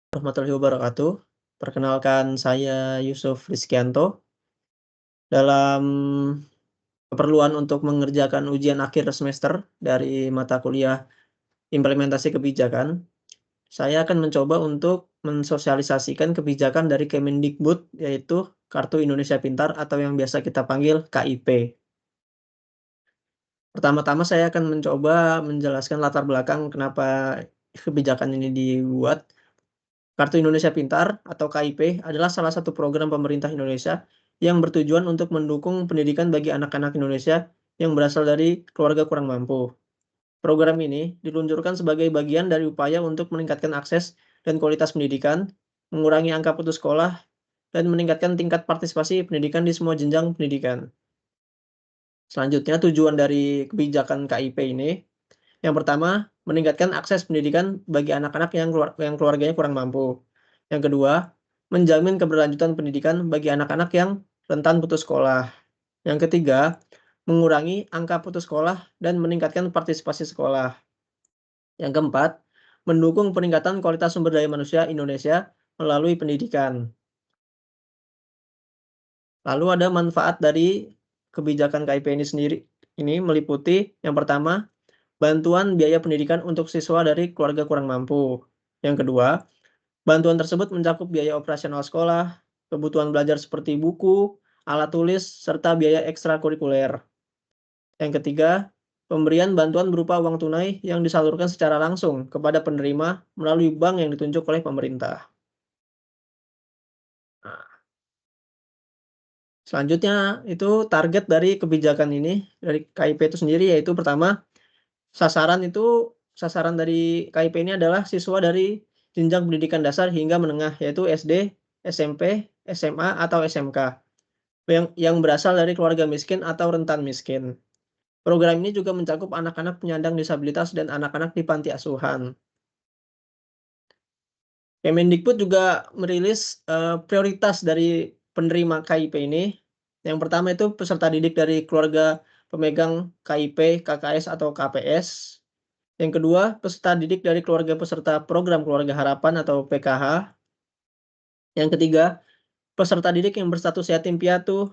Warahmatullahi wabarakatuh. Perkenalkan saya Yusuf Rizkianto. Dalam keperluan untuk mengerjakan ujian akhir semester dari mata kuliah implementasi kebijakan, saya akan mencoba untuk mensosialisasikan kebijakan dari Kemendikbud, yaitu Kartu Indonesia Pintar atau yang biasa kita panggil KIP. Pertama-tama saya akan mencoba menjelaskan latar belakang kenapa kebijakan ini dibuat. Kartu Indonesia Pintar atau KIP adalah salah satu program pemerintah Indonesia yang bertujuan untuk mendukung pendidikan bagi anak-anak Indonesia yang berasal dari keluarga kurang mampu. Program ini diluncurkan sebagai bagian dari upaya untuk meningkatkan akses dan kualitas pendidikan, mengurangi angka putus sekolah, dan meningkatkan tingkat partisipasi pendidikan di semua jenjang pendidikan. Selanjutnya, tujuan dari kebijakan KIP ini, yang pertama, meningkatkan akses pendidikan bagi anak-anak yang keluarganya kurang mampu. Yang kedua, menjamin keberlanjutan pendidikan bagi anak-anak yang rentan putus sekolah. Yang ketiga, mengurangi angka putus sekolah dan meningkatkan partisipasi sekolah. Yang keempat, mendukung peningkatan kualitas sumber daya manusia Indonesia melalui pendidikan. Lalu ada manfaat dari kebijakan KIP ini sendiri. Ini meliputi yang pertama, bantuan biaya pendidikan untuk siswa dari keluarga kurang mampu. Yang kedua, bantuan tersebut mencakup biaya operasional sekolah, kebutuhan belajar seperti buku, alat tulis, serta biaya ekstrakurikuler. Yang ketiga, pemberian bantuan berupa uang tunai yang disalurkan secara langsung kepada penerima melalui bank yang ditunjuk oleh pemerintah. Nah, selanjutnya itu target dari kebijakan ini, dari KIP itu sendiri, yaitu pertama, sasaran dari KIP ini adalah siswa dari jenjang pendidikan dasar hingga menengah, yaitu SD, SMP, SMA, atau SMK, yang berasal dari keluarga miskin atau rentan miskin. Program ini juga mencakup anak-anak penyandang disabilitas dan anak-anak di panti asuhan. Kemendikbud juga merilis prioritas dari penerima KIP ini. Yang pertama itu peserta didik dari keluarga pemegang KIP, KKS, atau KPS. Yang kedua, peserta didik dari keluarga peserta program Keluarga Harapan atau PKH. Yang ketiga, peserta didik yang berstatus yatim, piatu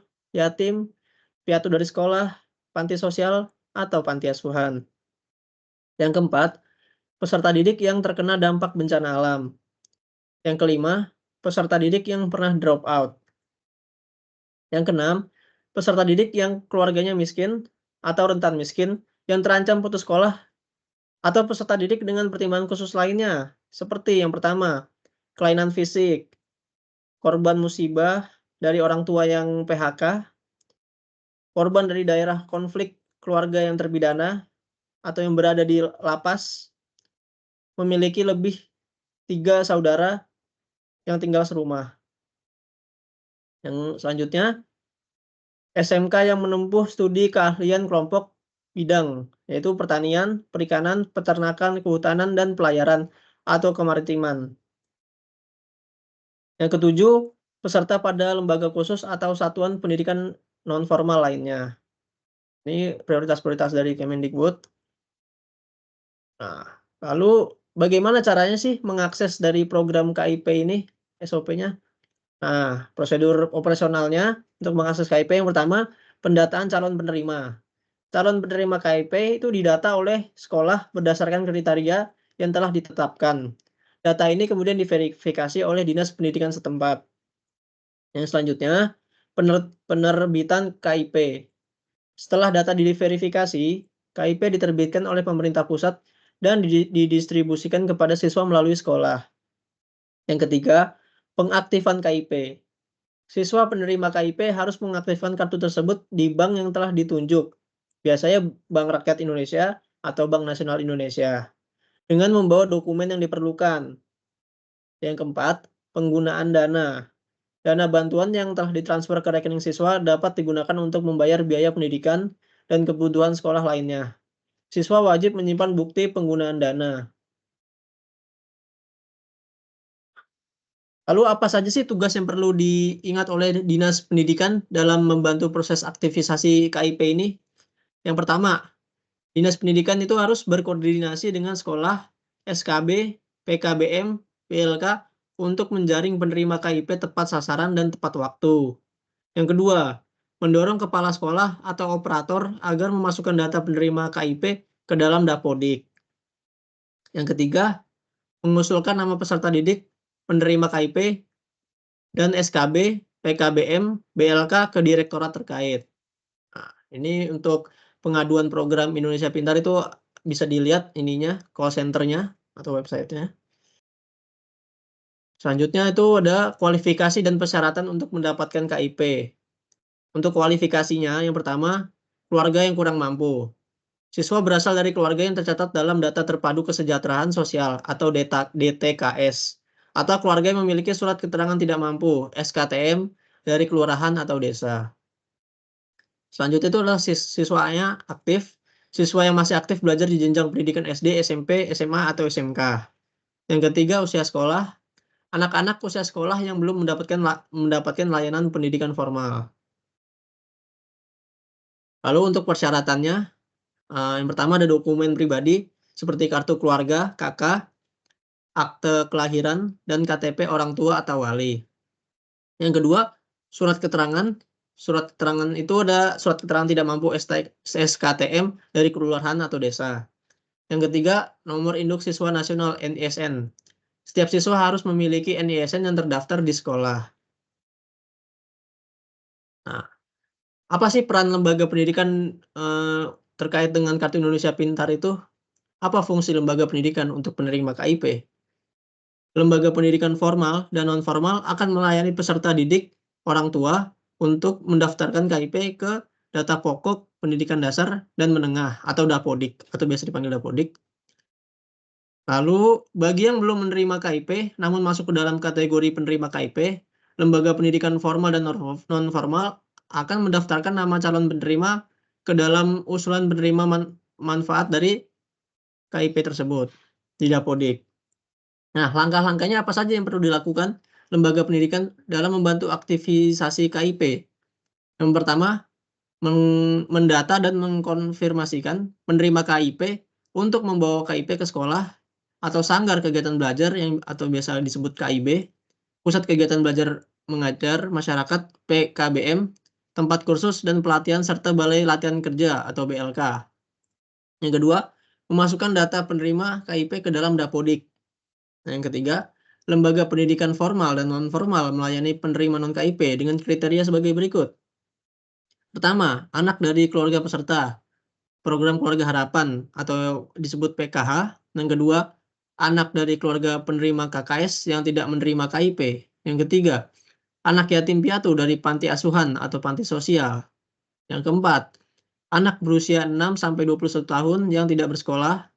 dari sekolah, panti sosial, atau panti asuhan. Yang keempat, peserta didik yang terkena dampak bencana alam. Yang kelima, peserta didik yang pernah drop out. Yang keenam, peserta didik yang keluarganya miskin atau rentan miskin yang terancam putus sekolah atau peserta didik dengan pertimbangan khusus lainnya, seperti yang pertama, kelainan fisik, korban musibah dari orang tua yang PHK, korban dari daerah konflik keluarga yang terpidana atau yang berada di lapas, memiliki lebih 3 saudara yang tinggal serumah. Yang selanjutnya, SMK yang menempuh studi keahlian kelompok bidang, yaitu pertanian, perikanan, peternakan, kehutanan, dan pelayaran atau kemaritiman. Yang ketujuh, peserta pada lembaga khusus atau satuan pendidikan non-formal lainnya. Ini prioritas-prioritas dari Kemendikbud. Nah, lalu bagaimana caranya sih mengakses dari program KIP ini, SOP-nya? Nah, prosedur operasionalnya untuk mengakses KIP yang pertama, pendataan calon penerima. Calon penerima KIP itu didata oleh sekolah berdasarkan kriteria yang telah ditetapkan. Data ini kemudian diverifikasi oleh Dinas Pendidikan setempat. Yang selanjutnya, penerbitan KIP. Setelah data diverifikasi, KIP diterbitkan oleh pemerintah pusat dan didistribusikan kepada siswa melalui sekolah. Yang ketiga, pengaktifan KIP. Siswa penerima KIP harus mengaktifkan kartu tersebut di bank yang telah ditunjuk, biasanya Bank Rakyat Indonesia atau Bank Nasional Indonesia, dengan membawa dokumen yang diperlukan. Yang keempat, penggunaan dana. Dana bantuan yang telah ditransfer ke rekening siswa dapat digunakan untuk membayar biaya pendidikan dan kebutuhan sekolah lainnya. Siswa wajib menyimpan bukti penggunaan dana. Lalu apa saja sih tugas yang perlu diingat oleh Dinas Pendidikan dalam membantu proses aktivisasi KIP ini? Yang pertama, Dinas Pendidikan itu harus berkoordinasi dengan sekolah, SKB, PKBM, PLK, untuk menjaring penerima KIP tepat sasaran dan tepat waktu. Yang kedua, mendorong kepala sekolah atau operator agar memasukkan data penerima KIP ke dalam Dapodik. Yang ketiga, mengusulkan nama peserta didik, penerima KIP, dan SKB, PKBM, BLK ke direktorat terkait. Nah, ini untuk pengaduan program Indonesia Pintar itu bisa dilihat ininya, call center-nya atau website-nya. Selanjutnya itu ada kualifikasi dan persyaratan untuk mendapatkan KIP. Untuk kualifikasinya, yang pertama, keluarga yang kurang mampu. Siswa berasal dari keluarga yang tercatat dalam Data Terpadu Kesejahteraan Sosial atau DTKS, atau keluarga yang memiliki surat keterangan tidak mampu (SKTM) dari kelurahan atau desa. Selanjutnya itu adalah siswanya aktif, siswa yang masih aktif belajar di jenjang pendidikan SD, SMP, SMA, atau SMK. Yang ketiga, usia sekolah, anak-anak usia sekolah yang belum mendapatkan layanan pendidikan formal. Lalu untuk persyaratannya, yang pertama ada dokumen pribadi seperti kartu keluarga, KK, akte kelahiran, dan KTP orang tua atau wali. Yang kedua, surat keterangan. Surat keterangan itu ada surat keterangan tidak mampu SKTM dari kelurahan atau desa. Yang ketiga, nomor induk siswa nasional NISN. Setiap siswa harus memiliki NISN yang terdaftar di sekolah. Nah, apa sih peran lembaga pendidikan terkait dengan Kartu Indonesia Pintar itu? Apa fungsi lembaga pendidikan untuk penerima KIP? Lembaga pendidikan formal dan non-formal akan melayani peserta didik, orang tua, untuk mendaftarkan KIP ke data pokok pendidikan dasar dan menengah atau Dapodik, atau biasa dipanggil Dapodik. Lalu, bagi yang belum menerima KIP, namun masuk ke dalam kategori penerima KIP, lembaga pendidikan formal dan non-formal akan mendaftarkan nama calon penerima ke dalam usulan penerima manfaat dari KIP tersebut di Dapodik. Nah, langkah-langkahnya apa saja yang perlu dilakukan lembaga pendidikan dalam membantu aktivisasi KIP? Yang pertama, mendata dan mengkonfirmasikan penerima KIP untuk membawa KIP ke sekolah atau sanggar kegiatan belajar atau biasa disebut KIB, pusat kegiatan belajar mengajar masyarakat PKBM, tempat kursus dan pelatihan serta balai latihan kerja atau BLK. Yang kedua, memasukkan data penerima KIP ke dalam Dapodik. Nah, yang ketiga, lembaga pendidikan formal dan non-formal melayani penerima non-KIP dengan kriteria sebagai berikut. Pertama, anak dari keluarga peserta program keluarga harapan atau disebut PKH. Yang kedua, anak dari keluarga penerima KKS yang tidak menerima KIP. Yang ketiga, anak yatim piatu dari panti asuhan atau panti sosial. Yang keempat, anak berusia 6-21 tahun yang tidak bersekolah.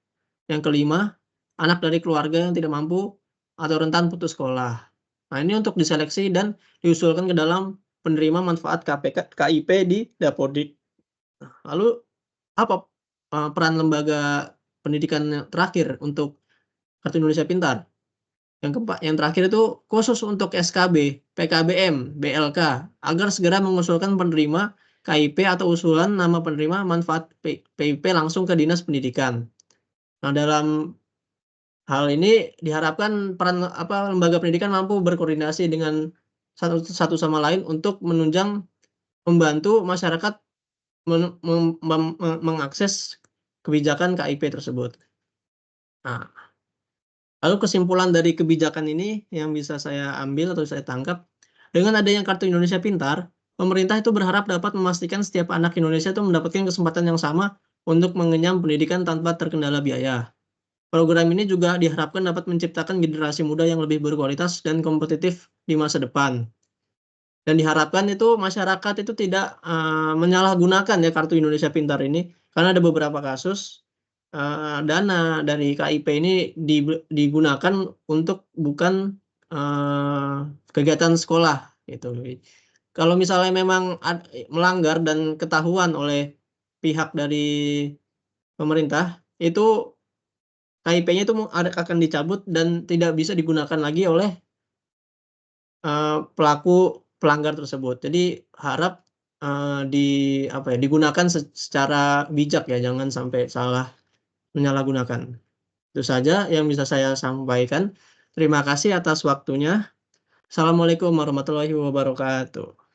Yang kelima, anak dari keluarga yang tidak mampu atau rentan putus sekolah. Nah, ini untuk diseleksi dan diusulkan ke dalam penerima manfaat KIP di Dapodik. Lalu apa peran lembaga pendidikan terakhir untuk Kartu Indonesia Pintar? Yang terakhir itu khusus untuk SKB, PKBM, BLK agar segera mengusulkan penerima KIP atau usulan nama penerima manfaat PIP langsung ke Dinas Pendidikan. Nah, dalam hal ini diharapkan peran lembaga pendidikan mampu berkoordinasi dengan satu sama lain untuk menunjang membantu masyarakat mengakses kebijakan KIP tersebut. Nah, lalu kesimpulan dari kebijakan ini yang bisa saya ambil atau saya tangkap, dengan adanya Kartu Indonesia Pintar, pemerintah itu berharap dapat memastikan setiap anak Indonesia itu mendapatkan kesempatan yang sama untuk mengenyam pendidikan tanpa terkendala biaya. Program ini juga diharapkan dapat menciptakan generasi muda yang lebih berkualitas dan kompetitif di masa depan. Dan diharapkan itu masyarakat itu tidak menyalahgunakan ya Kartu Indonesia Pintar ini, karena ada beberapa kasus dana dari KIP ini digunakan untuk bukan kegiatan sekolah gitu. Kalau misalnya memang melanggar dan ketahuan oleh pihak dari pemerintah, itu KIP-nya itu akan dicabut dan tidak bisa digunakan lagi oleh pelaku pelanggar tersebut. Jadi harap digunakan secara bijak ya, jangan sampai salah menyalahgunakan. Itu saja yang bisa saya sampaikan. Terima kasih atas waktunya. Assalamualaikum warahmatullahi wabarakatuh.